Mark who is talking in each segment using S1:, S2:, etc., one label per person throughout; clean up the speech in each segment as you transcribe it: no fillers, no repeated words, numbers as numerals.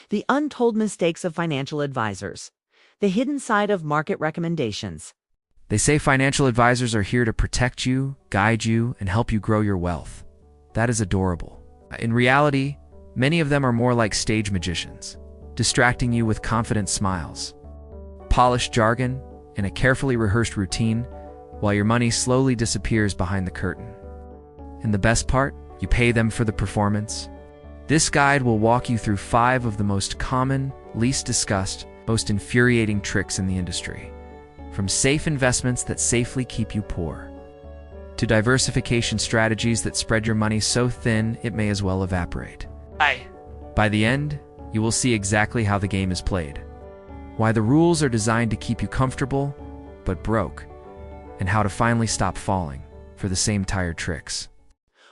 S1: The untold mistakes of financial advisors. The hidden side of market recommendations.
S2: They say financial advisors are here to protect you, guide you, and help you grow your wealth. That is adorable. In reality, many of them are more like stage magicians, distracting you with confident smiles, polished jargon, and a carefully rehearsed routine, while your money slowly disappears behind the curtain. And the best part? You pay them for the performance. This guide will walk you through 5 of the most common, least discussed, most infuriating tricks in the industry. From safe investments that safely keep you poor, to diversification strategies that spread your money so thin it may as well evaporate. By the end, you will see exactly how the game is played, why the rules are designed to keep you comfortable, but broke, and how to finally stop falling for the same tired tricks.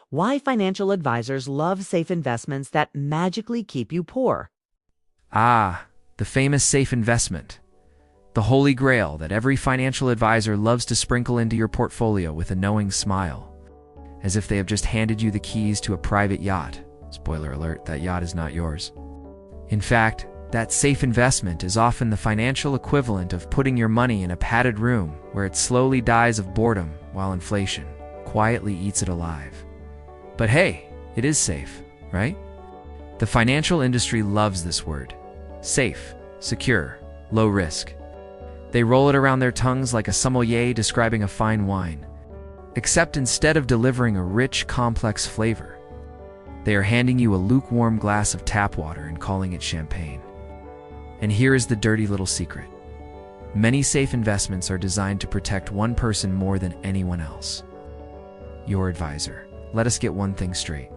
S1: Why financial advisors love safe investments that magically keep you poor.
S2: The famous safe investment. The holy grail that every financial advisor loves to sprinkle into your portfolio with a knowing smile, as if they have just handed you the keys to a private yacht. Spoiler alert, that yacht is not yours. In fact, that safe investment is often the financial equivalent of putting your money in a padded room where it slowly dies of boredom while inflation quietly eats it alive. But hey, it is safe, right? The financial industry loves this word. Safe, secure, low risk. They roll it around their tongues like a sommelier describing a fine wine. Except instead of delivering a rich, complex flavor, they are handing you a lukewarm glass of tap water and calling it champagne. And here is the dirty little secret. Many safe investments are designed to protect one person more than anyone else. Your advisor. Let us get one thing straight.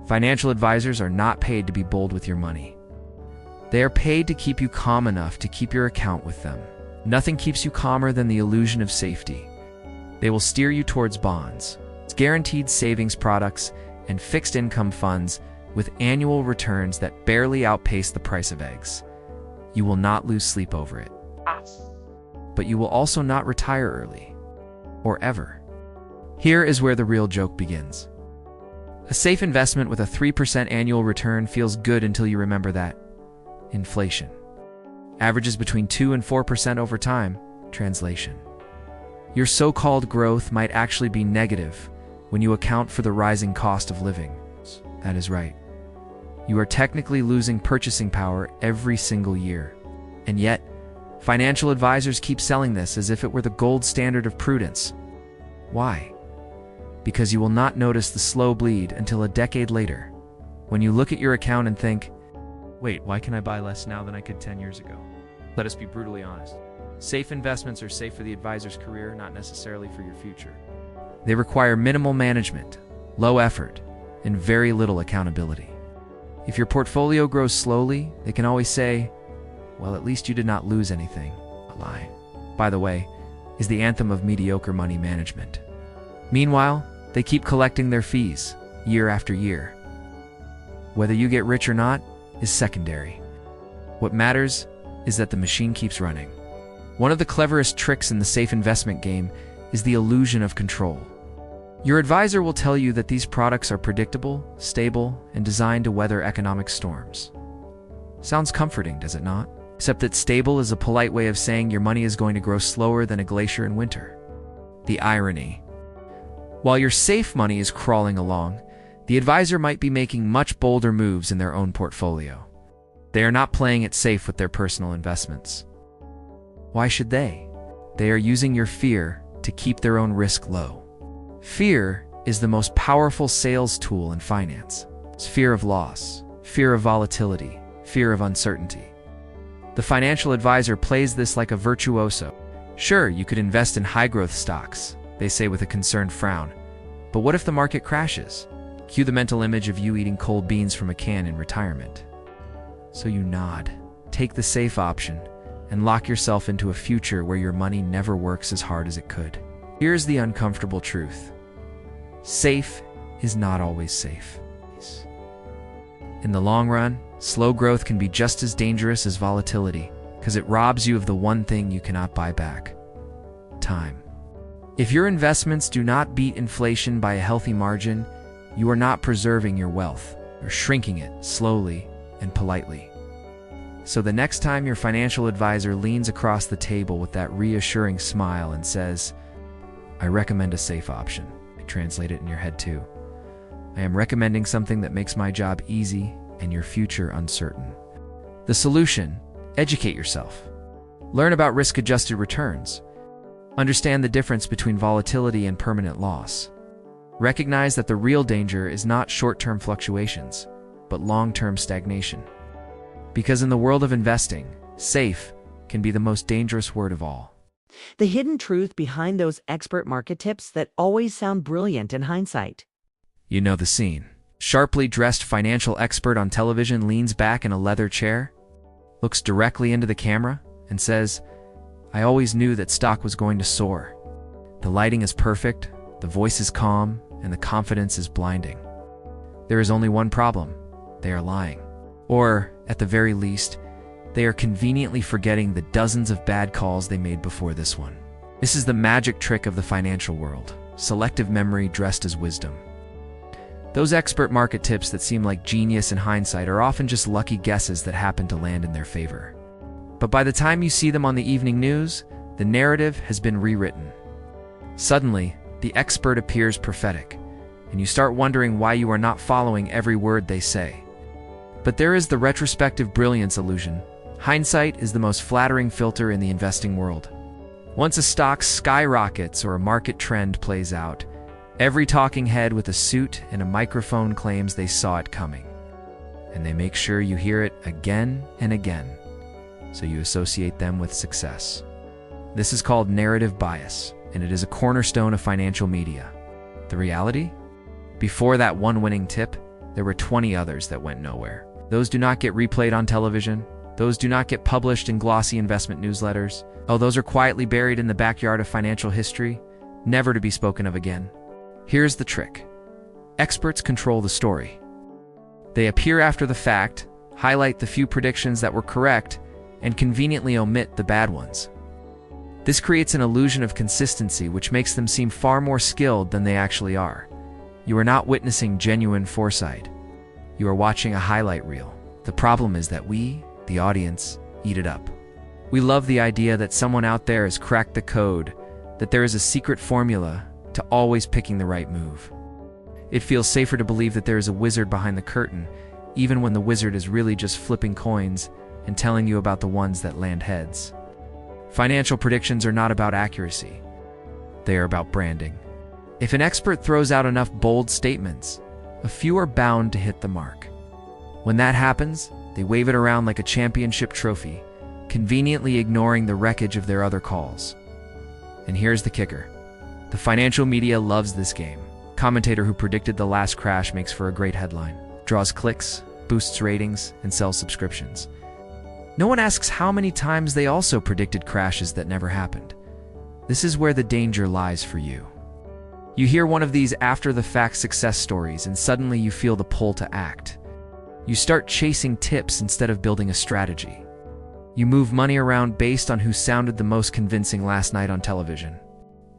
S2: Financial advisors are not paid to be bold with your money. They are paid to keep you calm enough to keep your account with them. Nothing keeps you calmer than the illusion of safety. They will steer you towards bonds, guaranteed savings products, and fixed income funds with annual returns that barely outpace the price of eggs. You will not lose sleep over it. But you will also not retire early. Or ever. Here is where the real joke begins. A safe investment with a 3% annual return feels good until you remember that inflation averages between 2 and 4% over time. Translation. Your so-called growth might actually be negative when you account for the rising cost of living. That is right. You are technically losing purchasing power every single year. And yet, financial advisors keep selling this as if it were the gold standard of prudence. Why? Because you will not notice the slow bleed until a decade later, when you look at your account and think, wait, why can I buy less now than I could 10 years ago? Let us be brutally honest. Safe investments are safe for the advisor's career, not necessarily for your future. They require minimal management, low effort, and very little accountability. If your portfolio grows slowly, they can always say, well, at least you did not lose anything. A lie, by the way, is the anthem of mediocre money management. Meanwhile, they keep collecting their fees, year after year. Whether you get rich or not is secondary. What matters is that the machine keeps running. One of the cleverest tricks in the safe investment game is the illusion of control. Your advisor will tell you that these products are predictable, stable, and designed to weather economic storms. Sounds comforting, does it not? Except that stable is a polite way of saying your money is going to grow slower than a glacier in winter. The irony. While your safe money is crawling along, the advisor might be making much bolder moves in their own portfolio. They are not playing it safe with their personal investments. Why should they? They are using your fear to keep their own risk low. Fear is the most powerful sales tool in finance. It's fear of loss, fear of volatility, fear of uncertainty. The financial advisor plays this like a virtuoso. Sure, you could invest in high-growth stocks, they say with a concerned frown. But what if the market crashes? Cue the mental image of you eating cold beans from a can in retirement. So you nod, take the safe option, and lock yourself into a future where your money never works as hard as it could. Here's the uncomfortable truth. Safe is not always safe. In the long run, slow growth can be just as dangerous as volatility, because it robs you of the one thing you cannot buy back: time. If your investments do not beat inflation by a healthy margin, you are not preserving your wealth, or shrinking it slowly and politely. So the next time your financial advisor leans across the table with that reassuring smile and says, "I recommend a safe option," translate it in your head too. "I am recommending something that makes my job easy and your future uncertain." The solution: educate yourself. Learn about risk-adjusted returns. Understand the difference between volatility and permanent loss. Recognize that the real danger is not short-term fluctuations, but long-term stagnation. Because in the world of investing, safe can be the most dangerous word of all.
S1: The hidden truth behind those expert market tips that always sound brilliant in hindsight.
S2: You know the scene. Sharply dressed financial expert on television leans back in a leather chair, looks directly into the camera, and says, "I always knew that stock was going to soar." The lighting is perfect, the voice is calm, and the confidence is blinding. There is only one problem: they are lying. Or, at the very least, they are conveniently forgetting the dozens of bad calls they made before this one. This is the magic trick of the financial world: selective memory dressed as wisdom. Those expert market tips that seem like genius in hindsight are often just lucky guesses that happen to land in their favor. But by the time you see them on the evening news, the narrative has been rewritten. Suddenly, the expert appears prophetic, and you start wondering why you are not following every word they say. But there is the retrospective brilliance illusion. Hindsight is the most flattering filter in the investing world. Once a stock skyrockets or a market trend plays out, every talking head with a suit and a microphone claims they saw it coming. And they make sure you hear it again and again, so you associate them with success. This is called narrative bias, and it is a cornerstone of financial media. The reality? Before that one winning tip, there were 20 others that went nowhere. Those do not get replayed on television. Those do not get published in glossy investment newsletters. Oh, those are quietly buried in the backyard of financial history, never to be spoken of again. Here's the trick. Experts control the story. They appear after the fact, highlight the few predictions that were correct, and conveniently omit the bad ones. This creates an illusion of consistency which makes them seem far more skilled than they actually are. You are not witnessing genuine foresight. You are watching a highlight reel. The problem is that we, the audience, eat it up. We love the idea that someone out there has cracked the code, that there is a secret formula to always picking the right move. It feels safer to believe that there is a wizard behind the curtain, even when the wizard is really just flipping coins and telling you about the ones that land heads. Financial predictions are not about accuracy. They are about branding. If an expert throws out enough bold statements, a few are bound to hit the mark. When that happens, they wave it around like a championship trophy, conveniently ignoring the wreckage of their other calls. And here's the kicker. The financial media loves this game. Commentator who predicted the last crash makes for a great headline, draws clicks, boosts ratings, and sells subscriptions. No one asks how many times they also predicted crashes that never happened. This is where the danger lies for you. You hear one of these after-the-fact success stories and suddenly you feel the pull to act. You start chasing tips instead of building a strategy. You move money around based on who sounded the most convincing last night on television.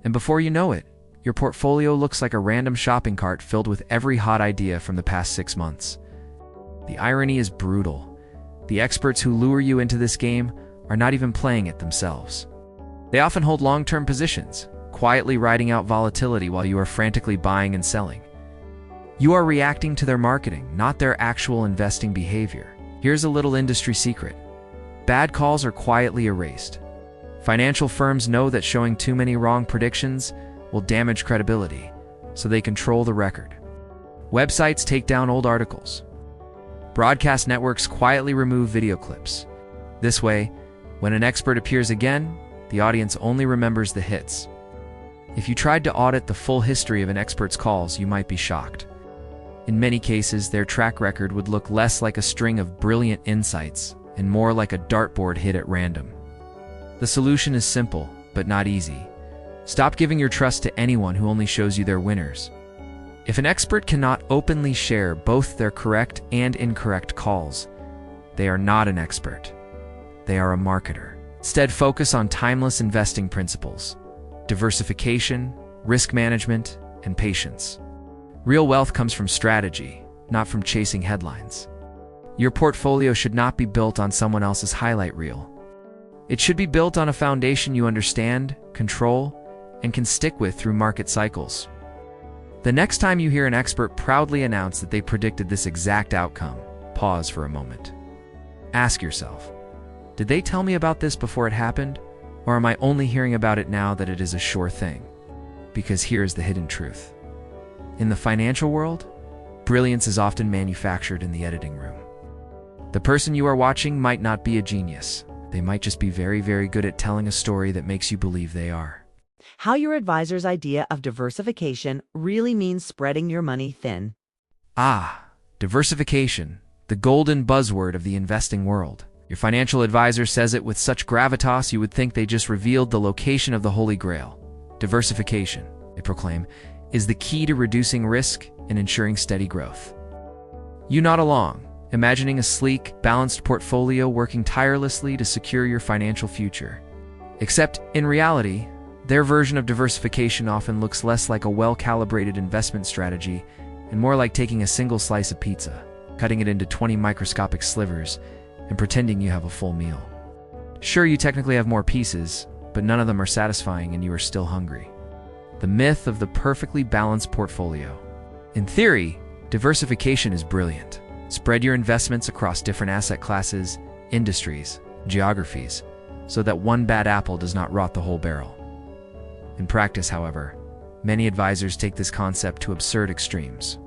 S2: And before you know it, your portfolio looks like a random shopping cart filled with every hot idea from the past 6 months. The irony is brutal. The experts who lure you into this game are not even playing it themselves. They often hold long-term positions, quietly riding out volatility while you are frantically buying and selling. You are reacting to their marketing, not their actual investing behavior. Here's a little industry secret. Bad calls are quietly erased. Financial firms know that showing too many wrong predictions will damage credibility, so they control the record. Websites take down old articles. Broadcast networks quietly remove video clips. This way, when an expert appears again, the audience only remembers the hits. If you tried to audit the full history of an expert's calls, you might be shocked. In many cases, their track record would look less like a string of brilliant insights and more like a dartboard hit at random. The solution is simple, but not easy. Stop giving your trust to anyone who only shows you their winners. If an expert cannot openly share both their correct and incorrect calls, they are not an expert. They are a marketer. Instead, focus on timeless investing principles: diversification, risk management, and patience. Real wealth comes from strategy, not from chasing headlines. Your portfolio should not be built on someone else's highlight reel. It should be built on a foundation you understand, control, and can stick with through market cycles. The next time you hear an expert proudly announce that they predicted this exact outcome, pause for a moment. Ask yourself, did they tell me about this before it happened? Or am I only hearing about it now that it is a sure thing? Because here's the hidden truth. In the financial world, brilliance is often manufactured in the editing room. The person you are watching might not be a genius. They might just be very, very good at telling a story that makes you believe they are.
S1: How your advisor's idea of diversification really means spreading your money thin.
S2: Diversification, the golden buzzword of the investing world. Your financial advisor says it with such gravitas you would think they just revealed the location of the Holy Grail. Diversification, they proclaim, is the key to reducing risk and ensuring steady growth. You nod along, imagining a sleek, balanced portfolio working tirelessly to secure your financial future. Except, in reality, their version of diversification often looks less like a well-calibrated investment strategy and more like taking a single slice of pizza, cutting it into 20 microscopic slivers, and pretending you have a full meal. Sure, you technically have more pieces, but none of them are satisfying and you are still hungry. The myth of the perfectly balanced portfolio. In theory, diversification is brilliant. Spread your investments across different asset classes, industries, geographies, so that one bad apple does not rot the whole barrel. In practice, however, many advisors take this concept to absurd extremes.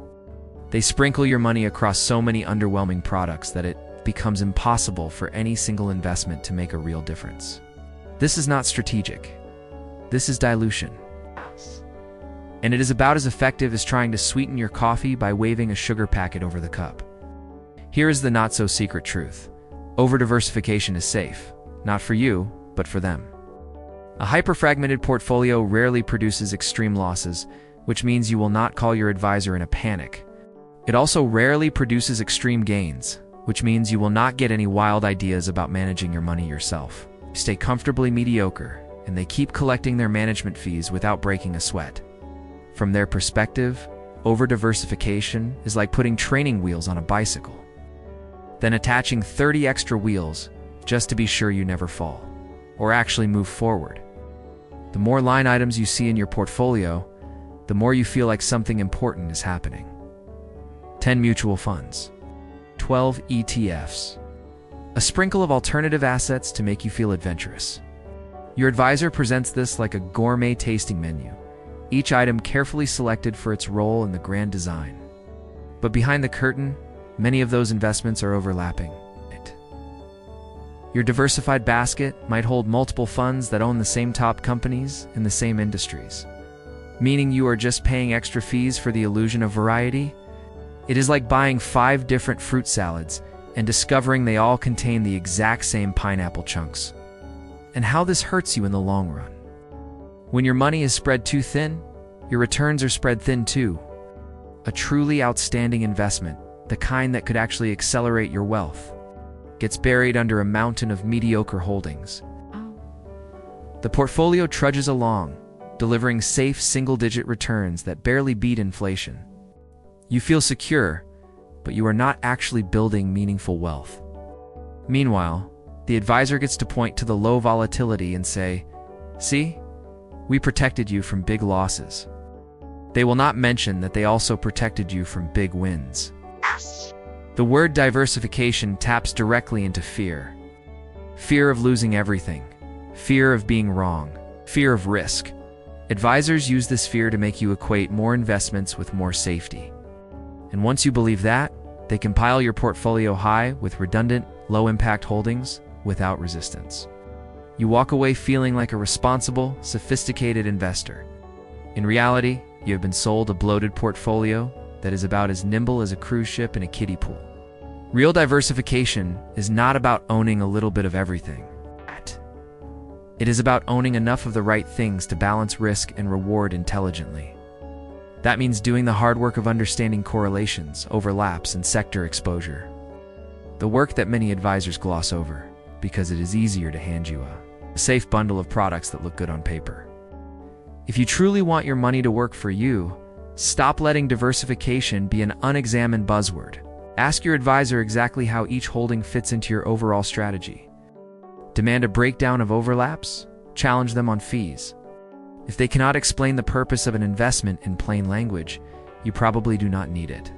S2: They sprinkle your money across so many underwhelming products that it becomes impossible for any single investment to make a real difference. This is not strategic. This is dilution. And it is about as effective as trying to sweeten your coffee by waving a sugar packet over the cup. Here is the not-so-secret truth. Over-diversification is safe, not for you, but for them. A hyper-fragmented portfolio rarely produces extreme losses, which means you will not call your advisor in a panic. It also rarely produces extreme gains, which means you will not get any wild ideas about managing your money yourself. Stay comfortably mediocre, and they keep collecting their management fees without breaking a sweat. From their perspective, over-diversification is like putting training wheels on a bicycle, then attaching 30 extra wheels just to be sure you never fall, or actually move forward. The more line items you see in your portfolio, the more you feel like something important is happening. 10 mutual funds, 12 ETFs, a sprinkle of alternative assets to make you feel adventurous. Your advisor presents this like a gourmet tasting menu, each item carefully selected for its role in the grand design. But behind the curtain, many of those investments are overlapping. Your diversified basket might hold multiple funds that own the same top companies in the same industries, meaning you are just paying extra fees for the illusion of variety. It is like buying 5 different fruit salads and discovering they all contain the exact same pineapple chunks. And how this hurts you in the long run. When your money is spread too thin, your returns are spread thin too. A truly outstanding investment, the kind that could actually accelerate your wealth, gets buried under a mountain of mediocre holdings. The portfolio trudges along, delivering safe single-digit returns that barely beat inflation. You feel secure, but you are not actually building meaningful wealth. Meanwhile, the advisor gets to point to the low volatility and say, "See, we protected you from big losses." They will not mention that they also protected you from big wins. The word diversification taps directly into fear. Fear of losing everything. Fear of being wrong. Fear of risk. Advisors use this fear to make you equate more investments with more safety. And once you believe that, they compile your portfolio high with redundant, low-impact holdings without resistance. You walk away feeling like a responsible, sophisticated investor. In reality, you have been sold a bloated portfolio that is about as nimble as a cruise ship in a kiddie pool. Real diversification is not about owning a little bit of everything. It is about owning enough of the right things to balance risk and reward intelligently. That means doing the hard work of understanding correlations, overlaps, and sector exposure. The work that many advisors gloss over, because it is easier to hand you a safe bundle of products that look good on paper. If you truly want your money to work for you, stop letting diversification be an unexamined buzzword. Ask your advisor exactly how each holding fits into your overall strategy. Demand a breakdown of overlaps, challenge them on fees. If they cannot explain the purpose of an investment in plain language, you probably do not need it.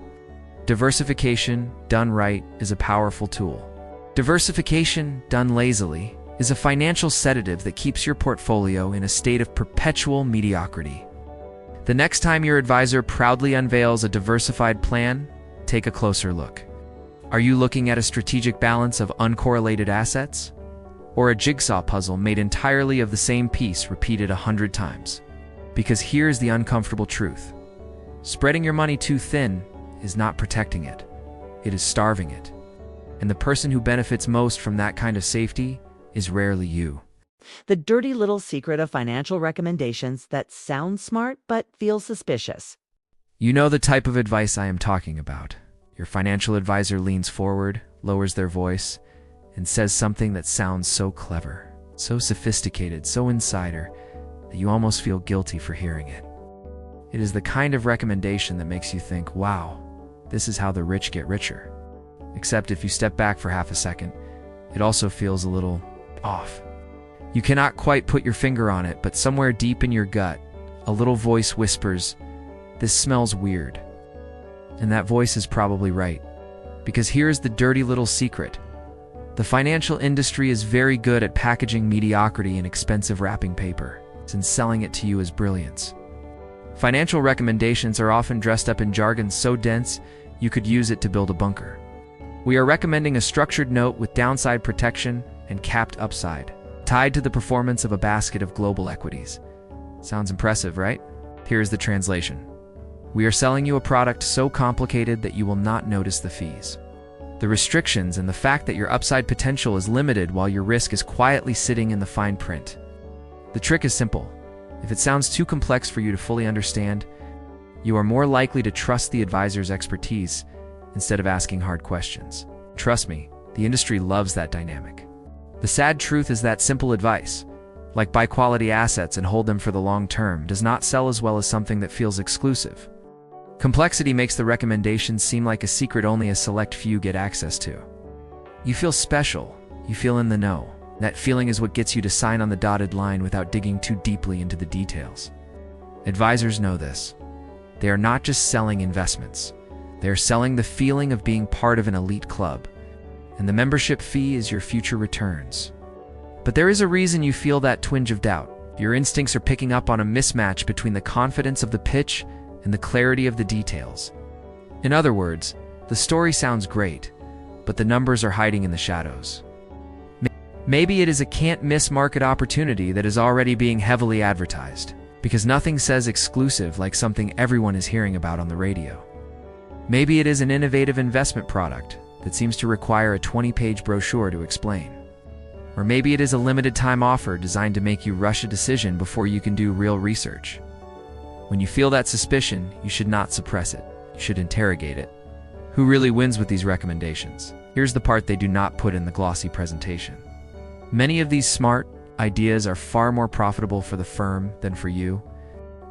S2: Diversification, done right, is a powerful tool. Diversification, done lazily, is a financial sedative that keeps your portfolio in a state of perpetual mediocrity. The next time your advisor proudly unveils a diversified plan, take a closer look. Are you looking at a strategic balance of uncorrelated assets? Or a jigsaw puzzle made entirely of the same piece repeated 100 times? Because here's the uncomfortable truth. Spreading your money too thin is not protecting it. It is starving it. And the person who benefits most from that kind of safety is rarely you.
S1: The dirty little secret of financial recommendations that sounds smart but feels suspicious.
S2: You know the type of advice I am talking about. Your financial advisor leans forward, lowers their voice, and says something that sounds so clever, so sophisticated, so insider, that you almost feel guilty for hearing it. It is the kind of recommendation that makes you think, wow, this is how the rich get richer. Except if you step back for half a second, it also feels a little off. You cannot quite put your finger on it, but somewhere deep in your gut, a little voice whispers, "This smells weird." And that voice is probably right. Because here's the dirty little secret. The financial industry is very good at packaging mediocrity in expensive wrapping paper and selling it to you as brilliance. Financial recommendations are often dressed up in jargon so dense, you could use it to build a bunker. We are recommending a structured note with downside protection and capped upside, tied to the performance of a basket of global equities. Sounds impressive, right? Here's the translation. We are selling you a product so complicated that you will not notice the fees, the restrictions, and the fact that your upside potential is limited while your risk is quietly sitting in the fine print. The trick is simple. If it sounds too complex for you to fully understand, you are more likely to trust the advisor's expertise instead of asking hard questions. Trust me, the industry loves that dynamic. The sad truth is that simple advice, like buy quality assets and hold them for the long term, does not sell as well as something that feels exclusive. Complexity makes the recommendations seem like a secret only a select few get access to. You feel special, you feel in the know. That feeling is what gets you to sign on the dotted line without digging too deeply into the details. Advisors know this. They are not just selling investments. They are selling the feeling of being part of an elite club. And the membership fee is your future returns. But there is a reason you feel that twinge of doubt. Your instincts are picking up on a mismatch between the confidence of the pitch and the clarity of the details. In other words, the story sounds great, but the numbers are hiding in the shadows. Maybe it is a can't-miss market opportunity that is already being heavily advertised, because nothing says exclusive like something everyone is hearing about on the radio. Maybe it is an innovative investment product that seems to require a 20-page brochure to explain. Or maybe it is a limited-time offer designed to make you rush a decision before you can do real research. When you feel that suspicion, you should not suppress it. You should interrogate it. Who really wins with these recommendations? Here's the part they do not put in the glossy presentation. Many of these smart ideas are far more profitable for the firm than for you.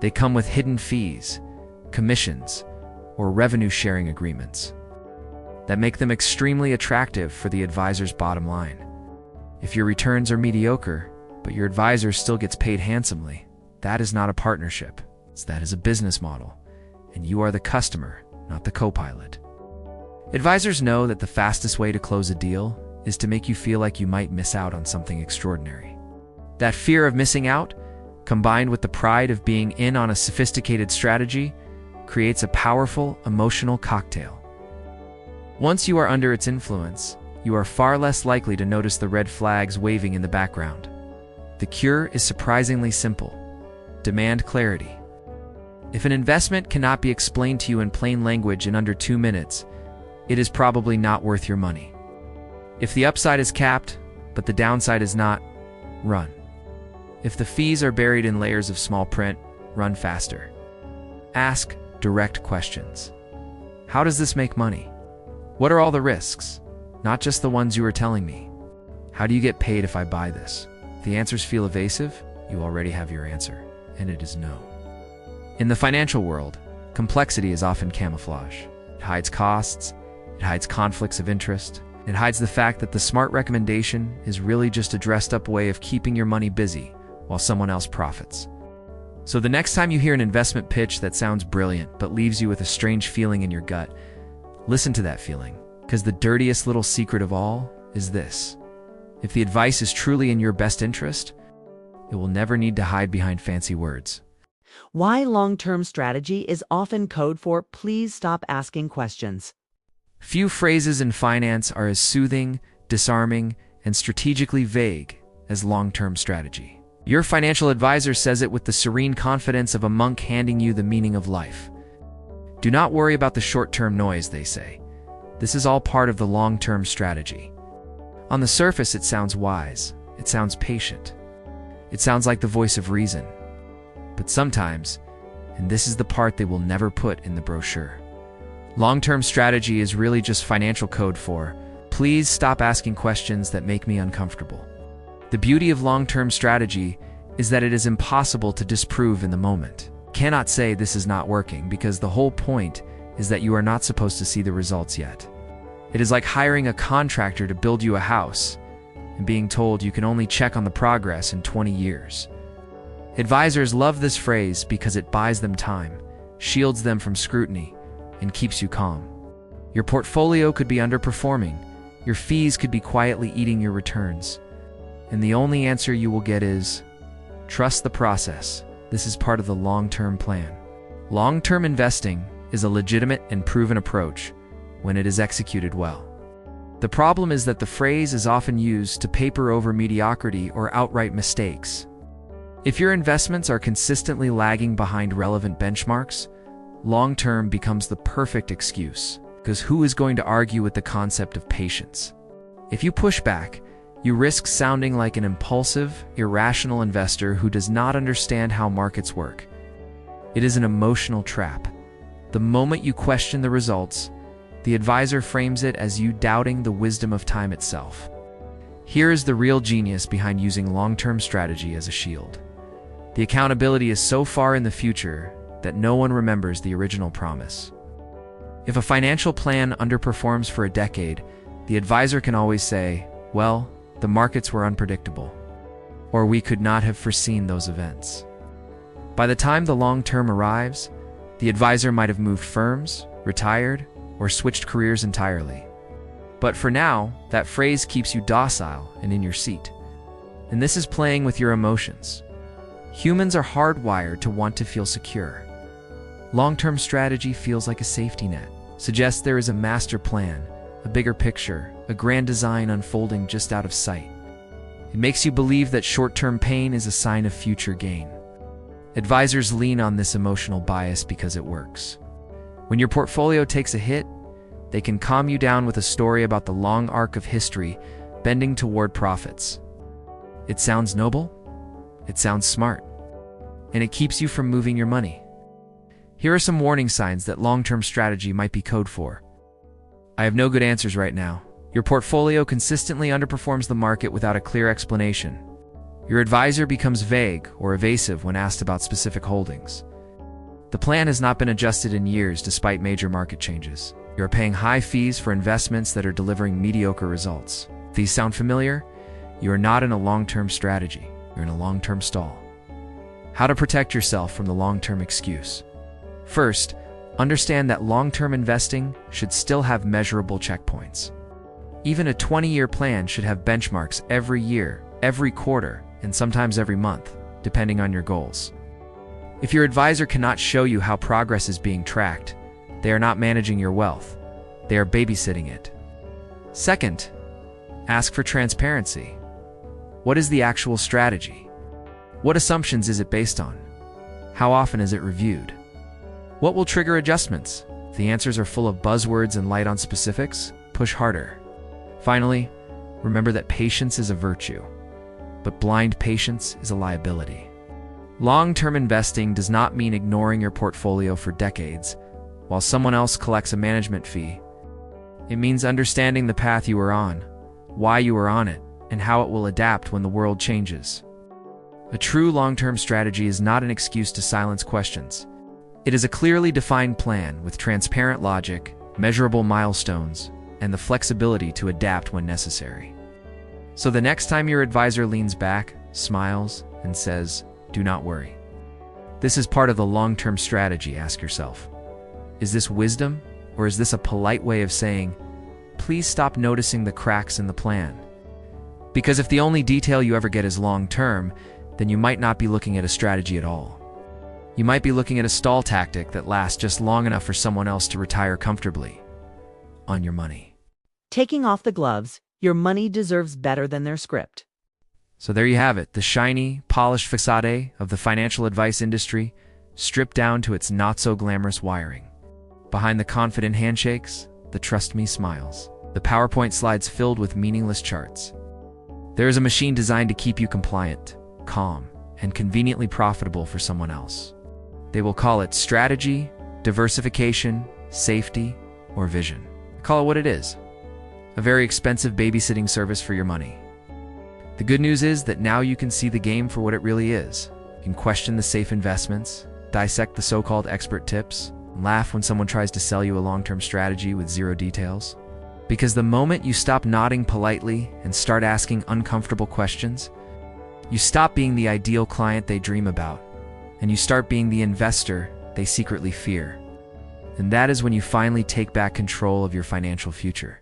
S2: They come with hidden fees, commissions, or revenue-sharing agreements that make them extremely attractive for the advisor's bottom line. If your returns are mediocre, but your advisor still gets paid handsomely, that is not a partnership. That is a business model, and you are the customer, not the co-pilot. Advisors know that the fastest way to close a deal is to make you feel like you might miss out on something extraordinary. That fear of missing out, combined with the pride of being in on a sophisticated strategy, creates a powerful emotional cocktail. Once you are under its influence, you are far less likely to notice the red flags waving in the background. The cure is surprisingly simple. Demand clarity. If an investment cannot be explained to you in plain language in under 2 minutes, it is probably not worth your money. If the upside is capped, but the downside is not, run. If the fees are buried in layers of small print, run faster. Ask direct questions. How does this make money? What are all the risks? Not just the ones you are telling me. How do you get paid if I buy this? If the answers feel evasive, you already have your answer, and it is no. In the financial world, complexity is often camouflage. It hides costs, It hides conflicts of interest. It hides the fact that the smart recommendation is really just a dressed-up way of keeping your money busy while someone else profits. So the next time you hear an investment pitch that sounds brilliant but leaves you with a strange feeling in your gut, listen to that feeling, because the dirtiest little secret of all is this. If the advice is truly in your best interest, it will never need to hide behind fancy words.
S1: Why long-term strategy is often code for please stop asking questions.
S2: Few phrases in finance are as soothing, disarming, and strategically vague as long-term strategy. Your financial advisor says it with the serene confidence of a monk handing you the meaning of life. Do not worry about the short-term noise, they say. This is all part of the long-term strategy. On the surface, it sounds wise. It sounds patient. It sounds like the voice of reason. But sometimes, and this is the part they will never put in the brochure, long-term strategy is really just financial code for, please stop asking questions that make me uncomfortable. The beauty of long-term strategy is that it is impossible to disprove in the moment. You cannot say this is not working because the whole point is that you are not supposed to see the results yet. It is like hiring a contractor to build you a house and being told you can only check on the progress in 20 years. Advisors love this phrase because it buys them time, shields them from scrutiny, and keeps you calm. Your portfolio could be underperforming, your fees could be quietly eating your returns, and the only answer you will get is, trust the process. This is part of the long-term plan. Long-term investing is a legitimate and proven approach when it is executed well. The problem is that the phrase is often used to paper over mediocrity or outright mistakes. If your investments are consistently lagging behind relevant benchmarks, long-term becomes the perfect excuse, because who is going to argue with the concept of patience? If you push back, you risk sounding like an impulsive, irrational investor who does not understand how markets work. It is an emotional trap. The moment you question the results, the advisor frames it as you doubting the wisdom of time itself. Here is the real genius behind using long-term strategy as a shield. The accountability is so far in the future that no one remembers the original promise. If a financial plan underperforms for a decade, the advisor can always say, well, the markets were unpredictable, or we could not have foreseen those events. By the time the long term arrives, the advisor might have moved firms, retired, or switched careers entirely. But for now, that phrase keeps you docile and in your seat. And this is playing with your emotions. Humans are hardwired to want to feel secure. Long-term strategy feels like a safety net, suggests there is a master plan, a bigger picture, a grand design unfolding just out of sight. It makes you believe that short-term pain is a sign of future gain. Advisors lean on this emotional bias because it works. When your portfolio takes a hit, they can calm you down with a story about the long arc of history bending toward profits. It sounds noble, it sounds smart, and it keeps you from moving your money. Here are some warning signs that long-term strategy might be code for. I have no good answers right now. Your portfolio consistently underperforms the market without a clear explanation. Your advisor becomes vague or evasive when asked about specific holdings. The plan has not been adjusted in years despite major market changes. You are paying high fees for investments that are delivering mediocre results. If these sound familiar, you are not in a long-term strategy. You're in a long-term stall. How to protect yourself from the long-term excuse. First, understand that long-term investing should still have measurable checkpoints. Even a 20-year plan should have benchmarks every year, every quarter, and sometimes every month, depending on your goals. If your advisor cannot show you how progress is being tracked, they are not managing your wealth. They are babysitting it. Second, ask for transparency. What is the actual strategy? What assumptions is it based on? How often is it reviewed? What will trigger adjustments? If the answers are full of buzzwords and light on specifics, push harder. Finally, remember that patience is a virtue, but blind patience is a liability. Long-term investing does not mean ignoring your portfolio for decades while someone else collects a management fee. It means understanding the path you are on, why you are on it, and how it will adapt when the world changes. A true long-term strategy is not an excuse to silence questions. It is a clearly defined plan with transparent logic, measurable milestones, and the flexibility to adapt when necessary. So the next time your advisor leans back, smiles, and says, "Do not worry," this is part of the long-term strategy. Ask yourself, is this wisdom, or is this a polite way of saying, "Please stop noticing the cracks in the plan"? Because if the only detail you ever get is long-term, then you might not be looking at a strategy at all. You might be looking at a stall tactic that lasts just long enough for someone else to retire comfortably on your money.
S1: Taking off the gloves, your money deserves better than their script.
S2: So there you have it, the shiny, polished facade of the financial advice industry, stripped down to its not-so-glamorous wiring. Behind the confident handshakes, the trust me smiles, the PowerPoint slides filled with meaningless charts. There is a machine designed to keep you compliant, calm, and conveniently profitable for someone else. They will call it strategy, diversification, safety, or vision. Call it what it is. A very expensive babysitting service for your money. The good news is that now you can see the game for what it really is. You can question the safe investments, dissect the so-called expert tips, and laugh when someone tries to sell you a long-term strategy with zero details. Because the moment you stop nodding politely and start asking uncomfortable questions, you stop being the ideal client they dream about, and you start being the investor they secretly fear. And that is when you finally take back control of your financial future.